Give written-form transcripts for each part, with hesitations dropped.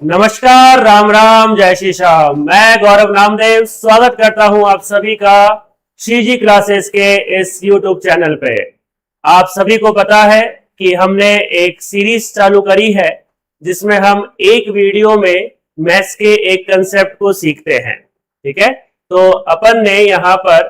नमस्कार, राम राम, जय श्री श्याम। मैं गौरव नामदेव स्वागत करता हूं आप सभी का श्री जी क्लासेस के इस YouTube चैनल पे। आप सभी को पता है कि हमने एक सीरीज चालू करी है जिसमें हम एक वीडियो में मैथ्स के एक कंसेप्ट को सीखते हैं। ठीक है, तो अपन ने यहाँ पर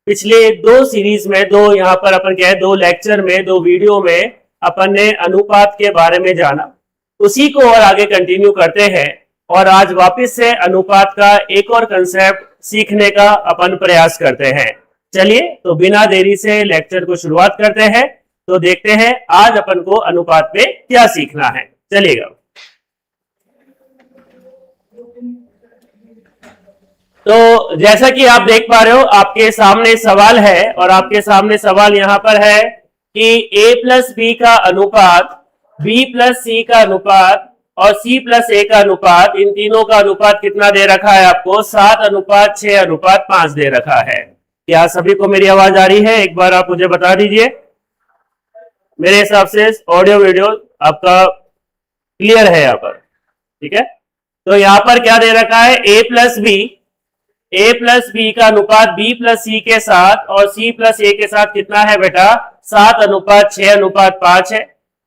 पिछले दो सीरीज में यहाँ पर अपन क्या है, दो लेक्चर में, दो वीडियो में अपन ने अनुपात के बारे में जाना। उसी को और आगे कंटिन्यू करते हैं और आज वापस से अनुपात का एक और कंसेप्ट सीखने का अपन प्रयास करते हैं। चलिए तो बिना देरी से लेक्चर को शुरुआत करते हैं। तो देखते हैं आज अपन को अनुपात पे क्या सीखना है। चलिएगा। तो जैसा कि आप देख पा रहे हो, आपके सामने सवाल है और आपके सामने सवाल यहां पर है कि a प्लस बी का अनुपात, b प्लस सी का अनुपात और c प्लस a का अनुपात, इन तीनों का अनुपात कितना दे रखा है आपको? 7:6:5 दे रखा है। क्या सभी को मेरी आवाज आ रही है? एक बार आप मुझे बता दीजिए। मेरे हिसाब से ऑडियो वीडियो आपका क्लियर है यहाँ पर। ठीक है, तो यहाँ पर क्या दे रखा है? a प्लस बी का अनुपात b प्लस सी के साथ और c प्लस a के साथ कितना है बेटा? 7:6:5 है।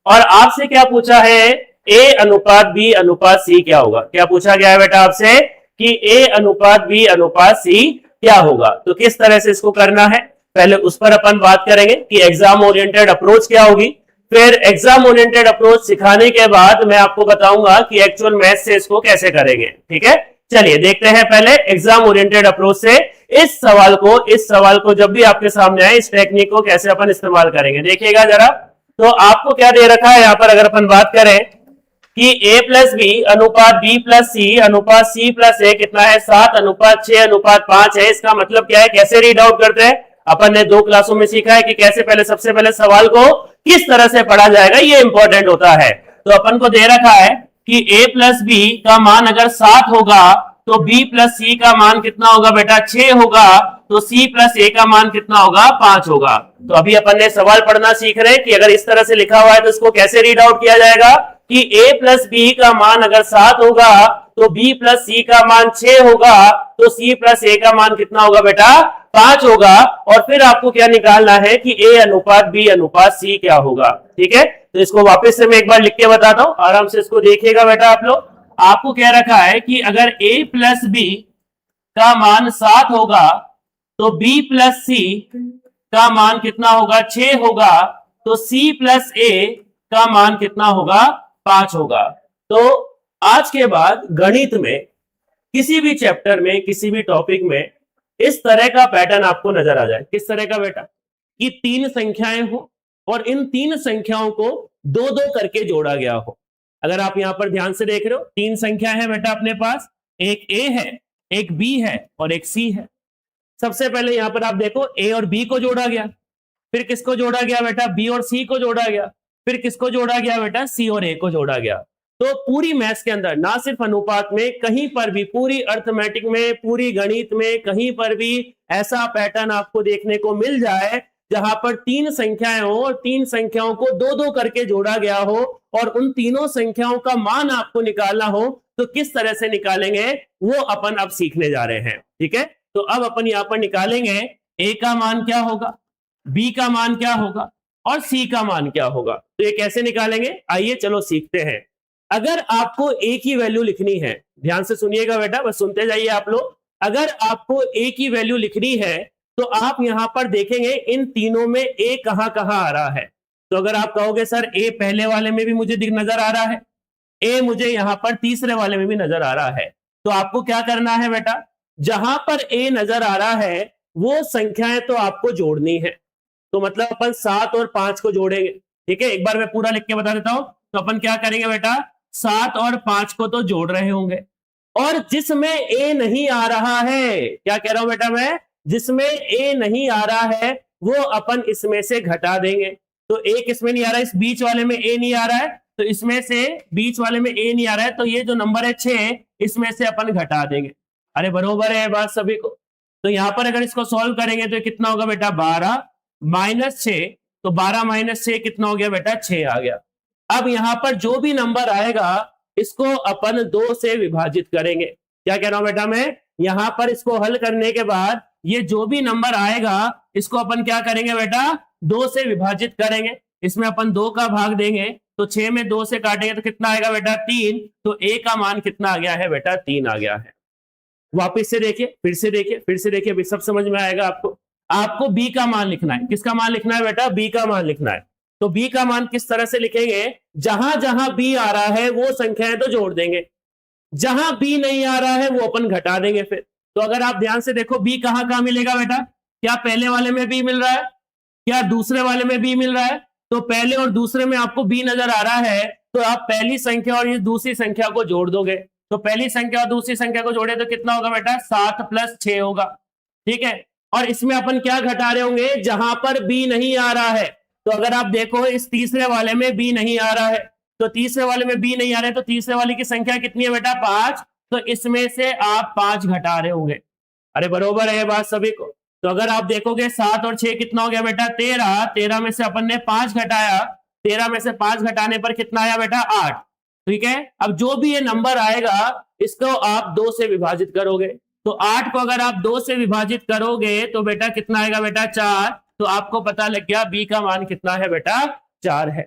और आपसे क्या पूछा है? a अनुपात b अनुपात c क्या होगा? क्या पूछा गया है बेटा आपसे कि a अनुपात b अनुपात c क्या होगा? तो किस तरह से इसको करना है, पहले उस पर अपन बात करेंगे कि एग्जाम ओरिएंटेड अप्रोच क्या होगी। फिर एग्जाम ओरिएंटेड अप्रोच सिखाने के बाद मैं आपको बताऊंगा कि एक्चुअल मैथ से इसको कैसे करेंगे। ठीक है, चलिए देखते हैं पहले एग्जाम ओरिएंटेड अप्रोच से इस सवाल को जब भी आपके सामने आए इस टेक्निक को कैसे अपन इस्तेमाल करेंगे। देखिएगा जरा। तो आपको क्या दे रखा है यहाँ पर, अगर अपन बात करें कि a प्लस बी अनुपात b प्लस सी अनुपात c प्लस a कितना है? 7:6:5 है। इसका मतलब क्या है, कैसे रीड आउट करते हैं? अपन ने दो क्लासों में सीखा है कि कैसे सबसे पहले सवाल को किस तरह से पढ़ा जाएगा, ये इंपॉर्टेंट होता है। तो अपन को दे रखा है कि a प्लस बी का मान अगर 7 होगा तो b प्लस सी का मान कितना होगा बेटा? 6 होगा। तो c प्लस a का मान कितना होगा? 5 होगा। तो अभी अपन ने सवाल पढ़ना सीख रहे हैं कि अगर इस तरह से लिखा हुआ है तो इसको कैसे रीड आउट किया जाएगा कि a प्लस बी का मान अगर 7 होगा तो b प्लस सी का मान 6 होगा, तो c प्लस a का मान कितना होगा बेटा? 5 होगा। और फिर आपको क्या निकालना है कि a अनुपात b अनुपात c क्या होगा। ठीक है, तो इसको वापस से मैं एक बार लिख के बताता हूं, आराम से इसको देखिएगा बेटा आप लोग। आपको क्या रखा है कि अगर a प्लस बी का मान 7 होगा तो b प्लस सी का मान कितना होगा? 6 होगा। तो c प्लस a का मान कितना होगा? 5 होगा। तो आज के बाद गणित में किसी भी चैप्टर में, किसी भी टॉपिक में इस तरह का पैटर्न आपको नजर आ जाए। किस तरह का बेटा? कि 3 संख्याएं हो और इन 3 संख्याओं को 2-2 करके जोड़ा गया हो। अगर आप यहां पर ध्यान से देख रहे हो, 3 संख्या है बेटा अपने पास, एक a है, एक b है और एक c है। सबसे पहले यहां पर आप देखो a और b को जोड़ा गया, फिर किसको जोड़ा गया बेटा? b और c को जोड़ा गया, फिर किसको जोड़ा गया बेटा? c और a को जोड़ा गया। तो पूरी मैथ्स के अंदर, ना सिर्फ अनुपात में, कहीं पर भी, पूरी अर्थमेटिक में, पूरी गणित में, कहीं पर भी ऐसा पैटर्न आपको देखने को मिल जाए जहां पर 3 संख्याएं हो और 3 संख्याओं को 2-2 करके जोड़ा गया हो और उन तीनों संख्याओं का मान आपको निकालना हो, तो किस तरह से निकालेंगे वो अपन अब सीखने जा रहे हैं। ठीक है, तो अब अपन यहां पर निकालेंगे a का मान क्या होगा, b का मान क्या होगा और c का मान क्या होगा। तो ये कैसे निकालेंगे, आइए चलो सीखते हैं। अगर आपको a की वैल्यू लिखनी है, ध्यान से सुनिएगा बेटा, बस सुनते जाइए आप लोग। अगर आपको a की वैल्यू लिखनी है तो आप यहां पर देखेंगे इन तीनों में a कहां कहां आ रहा है। तो अगर आप कहोगे सर a पहले वाले में भी मुझे नजर आ रहा है, a मुझे यहां पर तीसरे वाले में भी नजर आ रहा है, तो आपको क्या करना है बेटा? जहां पर a नजर आ रहा है वो संख्याएं तो आपको जोड़नी है। तो मतलब अपन 7 और 5 को जोड़ेंगे। ठीक है, एक बार मैं पूरा लिख के बता देता हूं। तो अपन क्या करेंगे बेटा? 7 और 5 को तो जोड़ रहे होंगे और जिसमें a नहीं आ रहा है, क्या कह रहा हूं बेटा मैं? जिसमें a नहीं आ रहा है वो अपन इसमें से घटा देंगे। तो a किसमें नहीं आ रहा है? इस बीच वाले में a नहीं आ रहा है, तो इसमें से बीच वाले में a नहीं आ रहा है, तो ये जो नंबर है 6, इसमें से अपन घटा देंगे। अरे बरोबर है बात सभी को? तो यहां पर अगर इसको सॉल्व करेंगे तो कितना होगा बेटा? 12 माइनस 6, तो 12 माइनस 6 कितना हो गया बेटा? 6 आ गया। अब यहां पर जो भी नंबर आएगा इसको अपन 2 से विभाजित करेंगे। क्या कह रहा हूं बेटा मैं, यहां पर इसको हल करने के बाद ये जो भी नंबर आएगा इसको अपन क्या करेंगे बेटा, 2 से विभाजित करेंगे। इसमें अपन 2 का भाग देंगे तो 6 में 2 से काटेंगे तो कितना आएगा बेटा 3। तो a का मान कितना आ गया है बेटा 3 आ गया है। वापिस से देखिए, फिर से देखिए, फिर से देखिए, सब समझ में आएगा आपको। आपको b का मान लिखना है। किसका मान लिखना है बेटा, b का मान लिखना है। तो b का मान किस तरह से लिखेंगे, जहां जहां b आ रहा है वो संख्याएं तो जोड़ देंगे, जहां b नहीं आ रहा है वो अपन घटा देंगे फिर। तो अगर आप ध्यान से देखो b कहां कहां मिलेगा बेटा, क्या पहले वाले में b मिल रहा है, क्या दूसरे वाले में b मिल रहा है। तो पहले और दूसरे में आपको b नजर आ रहा है तो आप पहली संख्या और ये दूसरी संख्या को जोड़ दोगे। तो पहली संख्या और दूसरी संख्या को जोड़े तो कितना होगा बेटा 7 + 6 होगा। ठीक है, और इसमें अपन क्या घटा रहे होंगे, जहां पर b नहीं आ रहा है। तो अगर आप देखो इस तीसरे वाले में b नहीं आ रहा है, तो तीसरे वाले में b नहीं आ रहा है, तो तीसरे वाले की संख्या कितनी है बेटा 5। तो इसमें से आप 5 घटा रहे होंगे। अरे बरोबर है बात सभी को। तो अगर आप देखोगे 7 और 6 कितना हो गया बेटा 13, 13 में से अपन ने 5 घटाया, 13 में से 5 घटाने पर कितना आया बेटा 8। ठीक है, अब जो भी ये नंबर आएगा इसको आप 2 से विभाजित करोगे। तो 8 को अगर आप 2 से विभाजित करोगे तो बेटा कितना आएगा बेटा 4। तो आपको पता लग गया b का मान कितना है बेटा 4 है।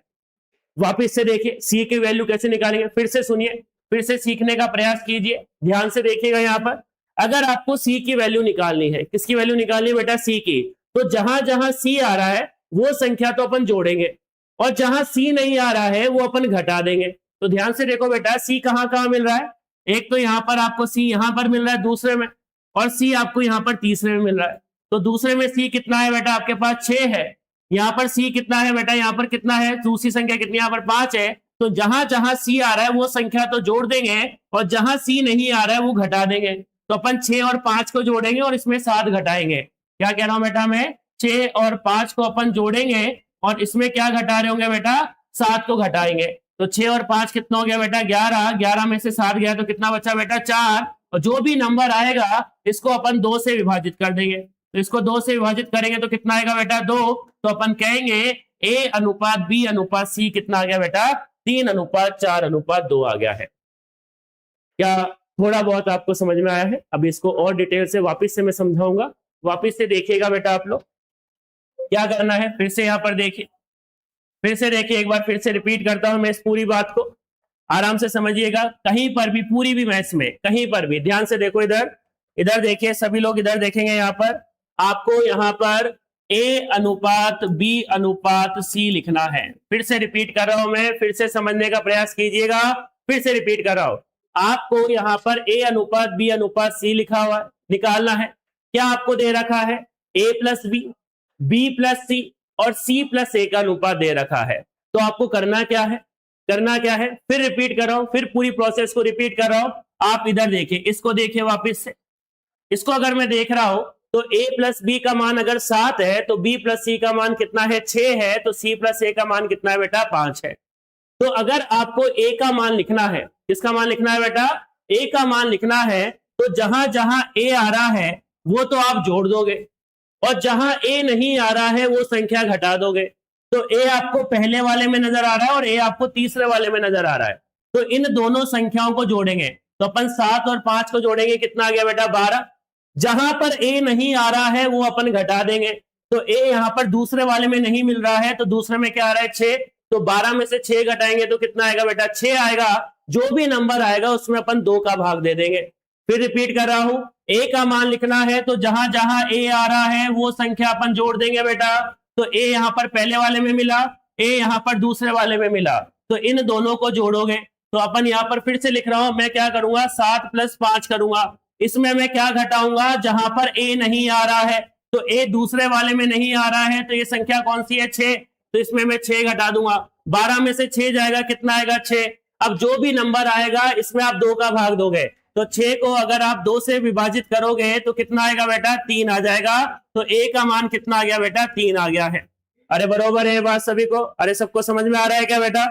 वापिस से देखिए c की वैल्यू कैसे निकालेंगे, फिर से सुनिए, फिर से सीखने का प्रयास कीजिए, ध्यान से देखिएगा। यहां पर अगर आपको c की वैल्यू निकालनी है, किसकी वैल्यू निकालनी है बेटा c की, तो जहां जहां c आ रहा है वो संख्या तो अपन जोड़ेंगे और जहां c नहीं आ रहा है वो अपन घटा देंगे। तो ध्यान से देखो बेटा c कहां कहां मिल रहा है, एक तो यहां पर आपको c यहां पर मिल रहा है दूसरे में, और c आपको यहां पर तीसरे में मिल रहा है। तो दूसरे में c कितना है बेटा आपके पास 6 है, यहां पर c कितना है बेटा, यहां पर कितना है, दूसरी संख्या कितनी यहां पर 5 है। तो जहां जहां c आ रहा है वो संख्या तो जोड़ देंगे और जहां c नहीं आ रहा है वो घटा देंगे। तो अपन 6 और 5 को जोड़ेंगे और इसमें 7 घटाएंगे। क्या कह रहा हूं बेटा मैं, 6 और 5 को अपन जोड़ेंगे और इसमें क्या घटा रहे होंगे बेटा 7 को घटाएंगे। तो 6 और 5 कितना हो गया बेटा 11, 11 में से 7 गया तो कितना बचा बेटा 4। और जो भी नंबर आएगा इसको अपन 2 से विभाजित कर देंगे। तो इसको 2 से विभाजित करेंगे तो कितना आएगा बेटा 2। तो अपन कहेंगे a अनुपात b अनुपात c कितना आ गया बेटा 3:4:2 आ गया है। क्या थोड़ा बहुत आपको समझ में आया है? अब इसको और डिटेल से वापस से मैं समझाऊंगा, वापस से देखिएगा बेटा। आप लोग क्या करना है, फिर से यहां पर देखिए, फिर से देखिए, एक बार फिर से रिपीट करता हूं मैं इस पूरी बात को, आराम से समझिएगा। कहीं पर भी पूरी भी मैथ्स में कहीं पर भी ध्यान से देखो, इधर इधर देखिए, सभी लोग इधर देखेंगे। यहां पर आपको यहां पर a अनुपात b अनुपात c लिखना है। फिर से रिपीट कर रहा हूं मैं, फिर से समझने का प्रयास कीजिएगा, फिर से रिपीट कर रहा हूं। आपको यहां पर a अनुपात b अनुपात c लिखा हुआ निकालना है। क्या आपको दे रखा है a + b, b + c और c + a का अनुपात दे रखा है। तो आपको करना क्या है, करना क्या है, फिर रिपीट कर रहा हूं, फिर पूरी प्रोसेस को रिपीट कर रहा हूं। आप इधर देखिए, इसको देखिए वापस से, इसको अगर मैं देख रहा हूं तो a + b का मान अगर 7 है तो b + c का मान कितना है 6 है, तो c + a का मान कितना है बेटा 5 है। तो अगर आपको a का मान लिखना है, किसका मान लिखना है बेटा a का मान लिखना है, तो जहां जहां a आ रहा है वो तो आप जोड़ दोगे और जहां a नहीं आ रहा है वो संख्या घटा दोगे। तो a आपको पहले वाले में नजर आ रहा है और a आपको तीसरे वाले में नजर आ रहा है। तो इन दोनों संख्याओं को जोड़ेंगे तो अपन 7 और 5 को जोड़ेंगे, कितना आ गया बेटा 12। जहां पर a नहीं आ रहा है वो अपन घटा देंगे। तो a यहां पर दूसरे वाले में नहीं मिल रहा है तो दूसरे में क्या आ रहा है 6, तो 12 में से 6 घटाएंगे तो कितना आएगा बेटा 6 आएगा। जो भी नंबर आएगा उसमें अपन 2 का भाग दे देंगे। फिर रिपीट कर रहा हूं, a का मान लिखना है तो जहां जहां a आ रहा है वो संख्या अपन जोड़ देंगे बेटा। तो a यहां पर पहले वाले में मिला, a यहां पर दूसरे वाले में मिला, तो इन दोनों को जोड़ोगे। तो अपन यहां पर फिर से लिख रहा हूं, मैं क्या करूंगा 7 + 5 करूंगा। इसमें मैं क्या घटाऊंगा, जहां पर a नहीं आ रहा है, तो a दूसरे वाले में नहीं आ रहा है, तो ये संख्या कौन सी है 6, तो इसमें मैं 6 घटा दूंगा। 12 में से 6 जाएगा, कितना आएगा 6। अब जो भी नंबर आएगा इसमें आप 2 का भाग दोगे, तो 6 को अगर आप 2 से विभाजित करोगे तो कितना आएगा बेटा 3 आ जाएगा। तो a का मान कितना आ गया बेटा 3 आ गया है। अरे बरोबर है बात सभी को, अरे सबको समझ में आ रहा है क्या बेटा?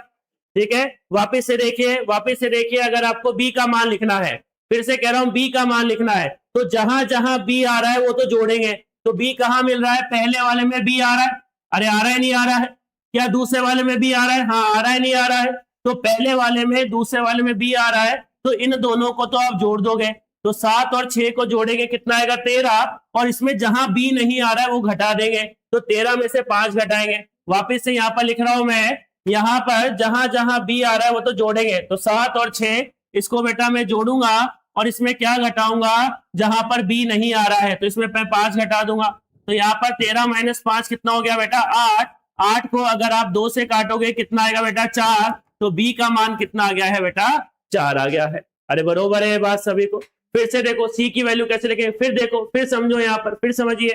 ठीक है, वापिस से देखिए, वापिस से देखिए। अगर आपको b का मान लिखना है, फिर से कह रहा हूं b का मान लिखना है, तो जहां जहां b आ रहा है वो तो जोड़ेंगे। तो b कहां मिल रहा है, पहले वाले में b आ रहा है, अरे आ रहा है नहीं आ रहा है, क्या दूसरे वाले में b आ रहा है, हाँ आ रहा है नहीं आ रहा है, तो पहले वाले में दूसरे वाले में बी आ रहा है, तो इन दोनों को तो आप जोड़ दोगे, तो 7 और 6 को जोड़ेंगे कितना आएगा 13, और इसमें जहां बी नहीं आ रहा है वो घटा देंगे, तो 13 में से 5 घटाएंगे। वापिस से यहां पर लिख रहा हूं मैं, यहां पर जहां जहां बी आ रहा है वो तो जोड़ेंगे, तो 7 और 6 इसको बेटा मैं जोड़ूंगा, और इसमें क्या घटाऊंगा, जहां पर बी नहीं आ रहा है तो इसमें मैं 5 घटा दूंगा, तो यहाँ पर 13 माइनस 5 कितना हो गया बेटा 8। 8 को अगर आप 2 से काटोगे कितना आएगा बेटा 4, तो बी का मान कितना आ गया है बेटा 4 आ गया है। अरे बरोबर है बात सभी को। फिर से देखो सी की वैल्यू कैसे लिखेंगे, फिर देखो, फिर समझो, यहां पर फिर समझिए।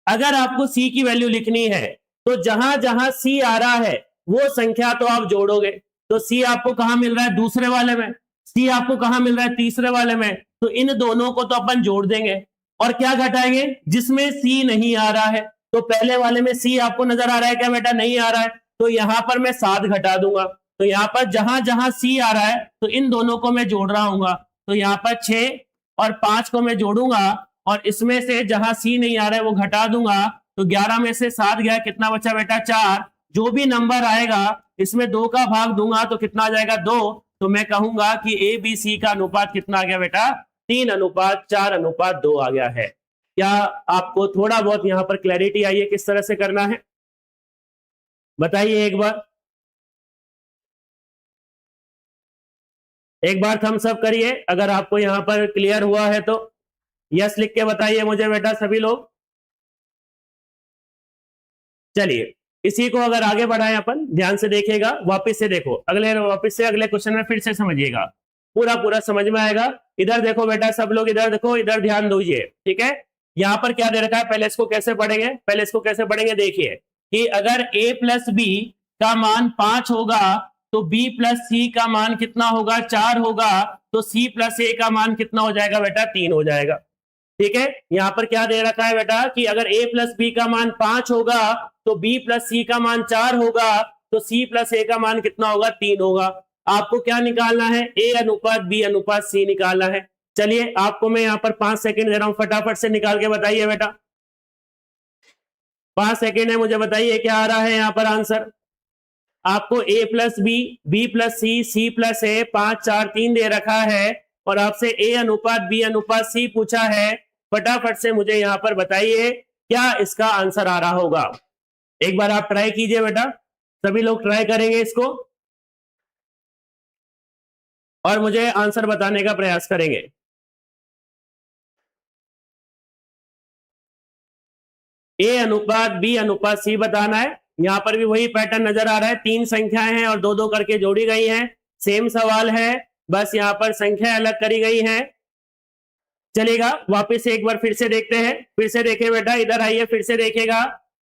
अगर आपको सी की वैल्यू लिखनी है तो जहां जहां सी आ रहा है वो संख्या तो आप जोड़ोगे, तो सी आपको कहां मिल रहा है दूसरे वाले में, सी आपको कहां मिल रहा है तीसरे वाले में, तो इन दोनों को तो अपन जोड़ देंगे, और क्या घटाएंगे जिसमें सी नहीं आ रहा है, तो पहले वाले में सी आपको नजर आ रहा है क्या बेटा, नहीं आ रहा है, तो यहां पर मैं 7 घटा दूंगा, तो यहां पर जहां जहां सी आ रहा है तो इन दोनों को मैं जोड़ रहा हूं, तो यहां पर 6 और 5 को मैं जोड़ूंगा, और इसमें से जहां सी नहीं आ रहा है वो घटा दूंगा, तो 11 में से 7 गया, कितना बचा बेटा 4। जो भी नंबर आएगा इसमें 2 का भाग दूंगा तो कितना आ जाएगा 2, तो मैं कहूंगा कि ए बी सी का अनुपात कितना आ गया बेटा 3:4:2 आ गया है। क्या आपको थोड़ा बहुत यहां पर क्लैरिटी आई है किस तरह से करना है, बताइए एक बार, एक बार थम्स अप करिए अगर आपको यहां पर क्लियर हुआ है तो, यस लिख के बताइए मुझे बेटा सभी लोग। चलिए इसी को अगर आगे बढ़ाएं अपन, ध्यान से देखिएगा, वापस से देखो, वापस से अगले क्वेश्चन में फिर से समझिएगा, पूरा पूरा समझ में आएगा। इधर देखो बेटा सब लोग, इधर देखो, इधर ध्यान दीजिए, ठीक है। यहां पर क्या दे रखा है, पहले इसको कैसे पढ़ेंगे, पहले इसको कैसे पढ़ेंगे, देखिए कि अगर a प्लस बी का मान 5 होगा तो b प्लस सी का मान कितना होगा 4 होगा, तो c प्लस a का मान कितना हो जाएगा बेटा 3 हो जाएगा, ठीक है। यहां पर क्या दे रखा है बेटा कि अगर a प्लस बी का मान 5 होगा तो b प्लस सी का मान 4 होगा, तो c प्लस a का मान कितना होगा 3 होगा। आपको क्या निकालना है, a अनुपात b अनुपात c निकालना है। चलिए आपको मैं यहां पर 5 सेकंड दे रहा हूं, फटाफट से निकाल के बताइए बेटा, 5 सेकंड है, मुझे बताइए क्या आ रहा है यहां पर आंसर। आपको a plus B plus C plus A 5 4 3 दे रखा है, और आपसे a अनुपात b अनुपात c पूछा है। फटाफट से मुझे यहां पर बताइए क्या इसका आंसर आ रहा होगा। एक बार आप ट्राई कीजिए बेटा, सभी लोग ट्राई करेंगे इसको और मुझे आंसर बताने का प्रयास करेंगे। a अनुपात b अनुपात c बताना है। यहां पर भी वही पैटर्न नजर आ रहा है, 3 संख्याएं हैं और 2-2 करके जोड़ी गई हैं, सेम सवाल है, बस यहां पर संख्या अलग करी गई है। चलेगा, वापस से एक बार फिर से देखते हैं, फिर से देखें बेटा, इधर आइए, फिर से देखेगा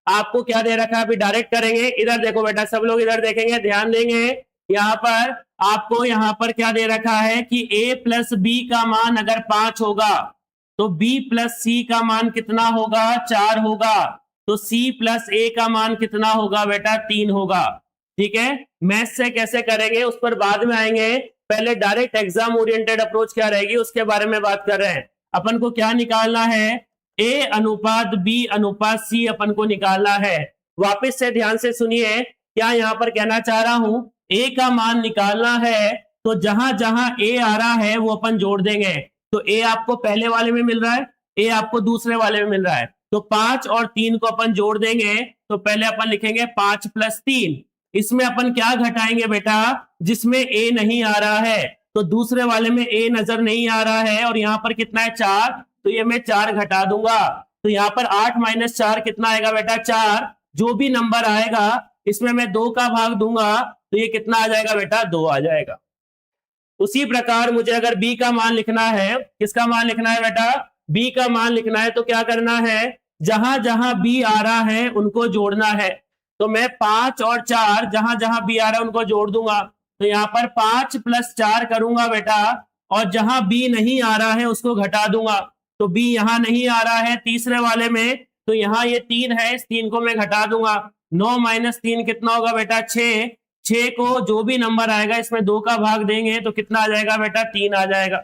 आपको क्या दे रखा है, अभी डायरेक्ट करेंगे। इधर देखो बेटा, सब लोग इधर देखेंगे, ध्यान देंगे। यहां पर आपको यहां पर क्या दे रखा है कि a प्लस बी का मान अगर 5 होगा तो b प्लस सी का मान कितना होगा 4 होगा, तो c प्लस a का मान कितना होगा बेटा 3 होगा, ठीक है। मैथ से कैसे करेंगे उस पर बाद में आएंगे, पहले डायरेक्ट एग्जाम ओरिएंटेड अप्रोच क्या रहेगी उसके बारे में बात कर रहे हैं। अपन को क्या निकालना है, a अनुपात b अनुपात c अपन को निकालना है। वापस से ध्यान से सुनिए, क्या यहां पर कहना चाह रहा हूं, a का मान निकालना है तो जहां जहां a आ रहा है वो अपन जोड़ देंगे, तो a आपको पहले वाले में मिल रहा है, a आपको दूसरे वाले में मिल रहा है, तो 5 और 3 को अपन जोड़ देंगे, तो पहले अपन लिखेंगे 5 प्लस 3। इसमें अपन क्या घटाएंगे बेटा, जिसमें a नहीं आ रहा है, तो दूसरे वाले में a नजर नहीं आ रहा है, और यहां पर कितना है 4, तो ये मैं 4 घटा दूंगा, तो यहां पर 8 माइनस 4 कितना आएगा बेटा 4। जो भी नंबर आएगा इसमें मैं 2 का भाग दूंगा, तो ये कितना आ जाएगा बेटा 2 आ जाएगा। उसी प्रकार मुझे अगर b का मान लिखना है, किसका मान लिखना है बेटा, b का मान लिखना है, तो क्या करना है, जहां जहां b आ रहा है उनको जोड़ना है, तो मैं 5 और 4 जहां जहां b आ रहा है उनको जोड़ दूंगा, तो यहां पर 5 प्लस 4 करूंगा बेटा, और जहां b नहीं आ रहा है उसको घटा दूंगा, तो b यहां नहीं आ रहा है तीसरे वाले में, तो यहां ये 3 है, इस 3 को मैं घटा दूंगा, 9 माइनस 3 कितना होगा बेटा 6। 6 को जो भी नंबर आएगा इसमें 2 का भाग देंगे तो कितना आ जाएगा बेटा 3 आ जाएगा।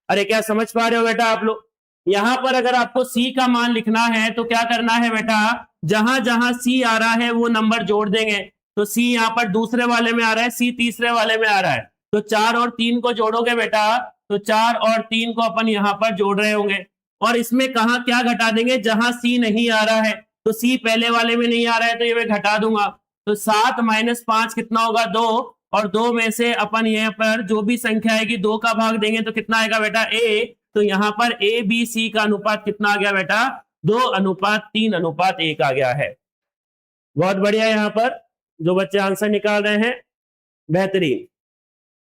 अरे क्या समझ पा रहे हो बेटा आप लोग। यहां पर अगर आपको c का मान लिखना है तो क्या करना है बेटा, जहां जहां c आ रहा है वो नंबर जोड़ देंगे, तो C यहाँ पर दूसरे वाले में आ रहा है, C तीसरे वाले में आ रहा है। तो 4 और 3 को जोड़ोगे बेटा, तो 4 और 3 को अपन यहाँ पर जोड़ रहे होंगे, और इसमें कहा क्या घटा देंगे, जहां C नहीं आ रहा है, तो C पहले वाले में नहीं आ रहा है तो ये मैं घटा दूंगा। तो 7 - 5 कितना होगा, 2, और 2 में से अपन यहाँ पर जो भी संख्या आएगी 2 का भाग देंगे तो कितना आएगा बेटा, A। तो यहाँ पर A B C का अनुपात कितना आ गया बेटा, 2:3:1 आ गया है। बहुत बढ़िया, यहाँ पर जो बच्चे आंसर निकाल रहे हैं बेहतरीन।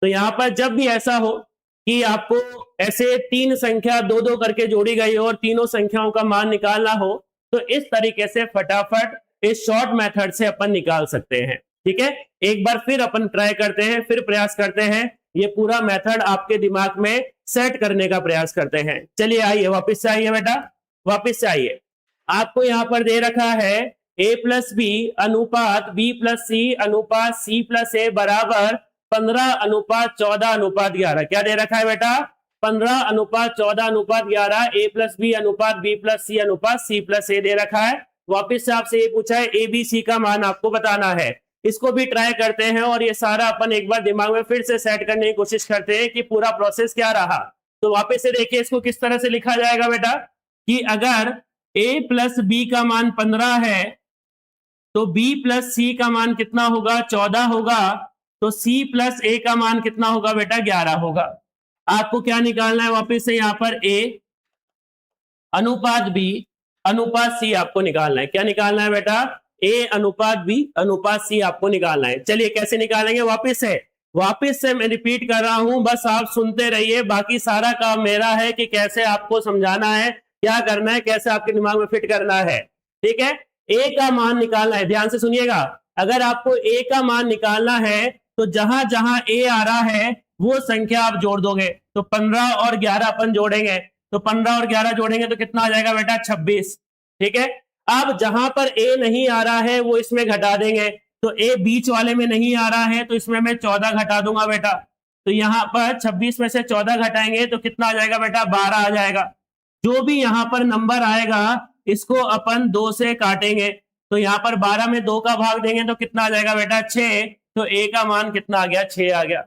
तो यहाँ पर जब भी ऐसा हो कि आपको ऐसे 3 संख्या 2-2 करके जोड़ी गई हो और तीनों संख्याओं का मान निकालना हो, तो इस तरीके से फटाफट इस शॉर्ट मेथड से अपन निकाल सकते हैं। ठीक है, एक बार फिर अपन ट्राई करते हैं, फिर प्रयास करते हैं, ये पूरा मेथड आपके दिमाग में सेट करने का प्रयास करते हैं। चलिए आइए, वापस से आइए बेटा, वापस से आइए। आपको यहां पर दे रखा है A + B अनुपात B + C अनुपात C + A बराबर 15:14:11। क्या दे रखा है बेटा, 15:14:11। A + B अनुपात B + C अनुपात C + A दे रखा है। वापिस से आपसे ये पूछा है A B C का मान आपको बताना है। इसको भी ट्राई करते हैं और ये सारा अपन एक बार दिमाग में फिर से सेट करने की कोशिश करते हैं कि पूरा प्रोसेस क्या रहा। तो वापस से देखिए इसको किस तरह से लिखा जाएगा बेटा, कि अगर A + B का मान 15 है तो B + C का मान कितना होगा, 14 होगा। तो C + A का मान कितना होगा बेटा, 11 होगा। आपको क्या निकालना है, वापस से यहां पर A अनुपात B अनुपात C आपको निकालना है। क्या निकालना है बेटा, A अनुपात B अनुपात C आपको निकालना है। चलिए कैसे निकालेंगे, वापस से मैं रिपीट कर रहा हूं, बस आप सुनते रहिए, बाकी सारा काम मेरा है कि कैसे आपको समझाना है, क्या करना है, कैसे आपके दिमाग में फिट करना है। ठीक है, A का मान निकालना है, ध्यान से सुनिएगा। अगर आपको A का मान निकालना है तो जहां जहां A आ रहा है वो संख्या आप जोड़ दोगे। तो 15 और 11 अपन जोड़ेंगे, तो 15 और 11 जोड़ेंगे तो कितना आ जाएगा बेटा, 26। ठीक है, अब जहां पर A नहीं आ रहा है वो इसमें घटा देंगे। तो A बीच वाले में नहीं आ रहा है तो इसमें मैं 14 घटा दूंगा बेटा। तो यहां पर 26 में से 14 घटाएंगे तो कितना आ जाएगा बेटा, 12 आ जाएगा। जो भी यहां पर नंबर आएगा इसको अपन 2 से काटेंगे। तो यहां पर 12 में 2 का भाग देंगे तो कितना आ जाएगा बेटा, 6। तो A का मान कितना आ गया, 6 आ गया।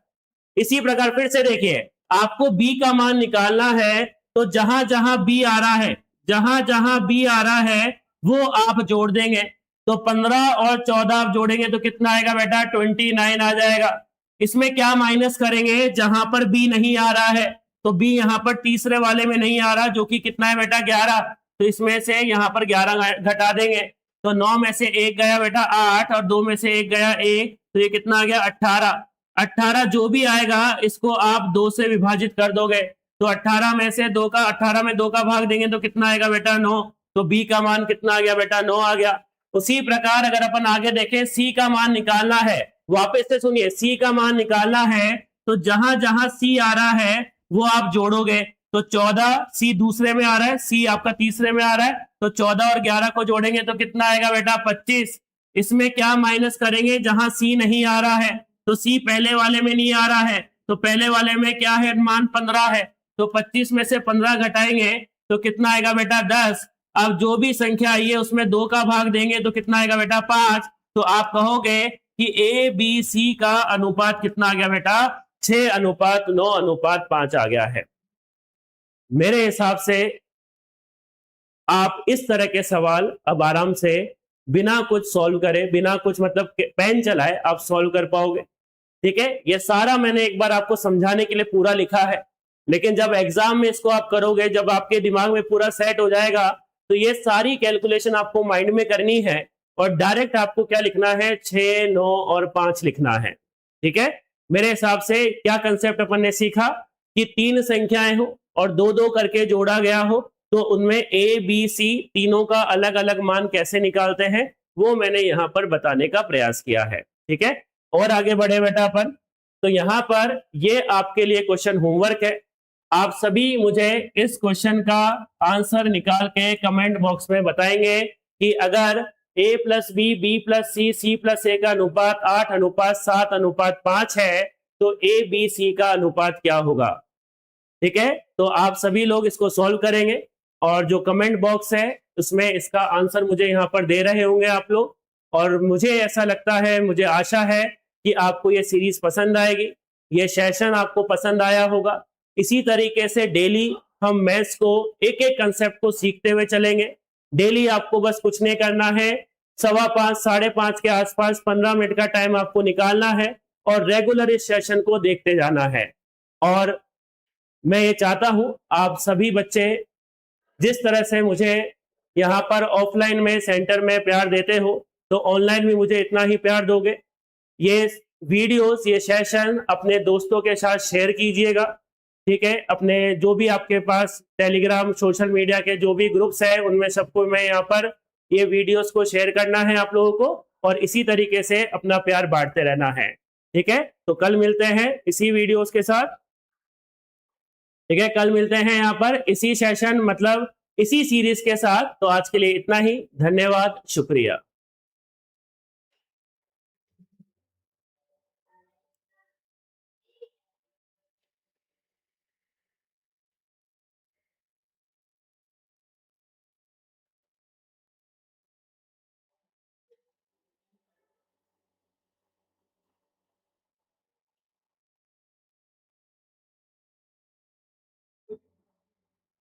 इसी प्रकार फिर से देखिए, आपको B का मान निकालना है तो जहां जहां B आ रहा है, जहां जहां B आ रहा है वो आप जोड़ देंगे। तो 15 और 14 आप जोड़ेंगे तो कितना आएगा बेटा, 29 आ जाएगा। इसमें क्या माइनस करेंगे, जहां पर B नहीं आ रहा है, तो B यहां पर तीसरे वाले में नहीं आ रहा, जो कि कितना है बेटा, 11। तो इसमें से यहां पर 11 घटा देंगे। तो 9 में से 1 गया बेटा 8, और 2 में से 1 गया 1, तो ये कितना आ गया, 18। 18 जो भी आएगा इसको आप 2 से विभाजित कर दोगे। तो 18 में से 2 का 18 में 2 का भाग देंगे तो कितना आएगा बेटा, 9। तो B का मान कितना आ गया बेटा, 9 आ गया। उसी प्रकार अगर अपन आगे देखें, C का मान निकालना है, वापस से सुनिए, C का मान निकालना है तो जहां जहां C आ रहा है वो आप जोड़ोगे। तो 14 C दूसरे में आ रहा है, C आपका तीसरे में आ रहा है, तो 14 और 11 को जोड़ेंगे तो कितना आएगा बेटा, 25। इसमें क्या माइनस करेंगे, जहां C नहीं आ रहा है, तो C पहले वाले में नहीं आ रहा है, तो पहले वाले में क्या है, मान 15 है। तो 25 में से 15 घटाएंगे तो कितना आएगा बेटा, 10। अब जो भी संख्या आई है उसमें 2 का भाग देंगे तो कितना आएगा बेटा, 5। तो आप कहोगे कि A B C का अनुपात कितना आ गया बेटा, 6:9:5 आ गया है। मेरे हिसाब से आप इस तरह के सवाल अब आराम से बिना कुछ सॉल्व करे, बिना कुछ मतलब पेन चलाए आप सॉल्व कर पाओगे। ठीक है, ये सारा मैंने एक बार आपको समझाने के लिए पूरा लिखा है, लेकिन जब एग्जाम में इसको आप करोगे, जब आपके दिमाग में पूरा सेट हो जाएगा, तो ये सारी कैलकुलेशन आपको माइंड में करनी है और डायरेक्ट आपको क्या लिखना है, 6, 9 और 5 लिखना है। ठीक है, मेरे हिसाब से क्या कंसेप्ट अपन ने सीखा कि 3 संख्याएं हो और 2-2 करके जोड़ा गया हो, तो उनमें A B C तीनों का अलग अलग मान कैसे निकालते हैं वो मैंने यहां पर बताने का प्रयास किया है। ठीक है, और आगे बढ़े बेटा अपन। तो यहां पर ये आपके लिए क्वेश्चन होमवर्क है, आप सभी मुझे इस क्वेश्चन का आंसर निकाल के कमेंट बॉक्स में बताएंगे कि अगर A + B B + C C + A का अनुपात 8:7:5 है तो A B C का अनुपात क्या होगा। ठीक है, तो आप सभी लोग इसको सॉल्व करेंगे और जो कमेंट बॉक्स है उसमें इसका आंसर मुझे यहां पर दे रहे होंगे आप लोग। और मुझे ऐसा लगता है, मुझे आशा है कि आपको ये सीरीज पसंद आएगी, ये सेशन आपको पसंद आया होगा। इसी तरीके से डेली हम मैथ्स को एक एक कंसेप्ट को सीखते हुए चलेंगे। डेली आपको बस कुछ नहीं करना है, 5:15 5:30 के आसपास 15 मिनट का टाइम आपको निकालना है और रेगुलर इस सेशन को देखते जाना है। और मैं ये चाहता हूं आप सभी बच्चे जिस तरह से मुझे यहाँ पर ऑफलाइन में सेंटर में प्यार देते हो, तो ऑनलाइन भी मुझे इतना ही प्यार दोगे। ये वीडियोस, ये सेशन अपने दोस्तों के साथ शेयर कीजिएगा, ठीक है। अपने जो भी आपके पास टेलीग्राम, सोशल मीडिया के जो भी ग्रुप्स है, उनमें सबको मैं यहाँ पर ये वीडियोस को शेयर करना है आप लोगों को, और इसी तरीके से अपना प्यार बांटते रहना है, ठीक है। तो कल मिलते हैं इसी वीडियोस के साथ, ठीक है। कल मिलते हैं यहाँ पर इसी सेशन, मतलब इसी सीरीज के साथ। तो आज के लिए इतना ही, धन्यवाद, शुक्रिया।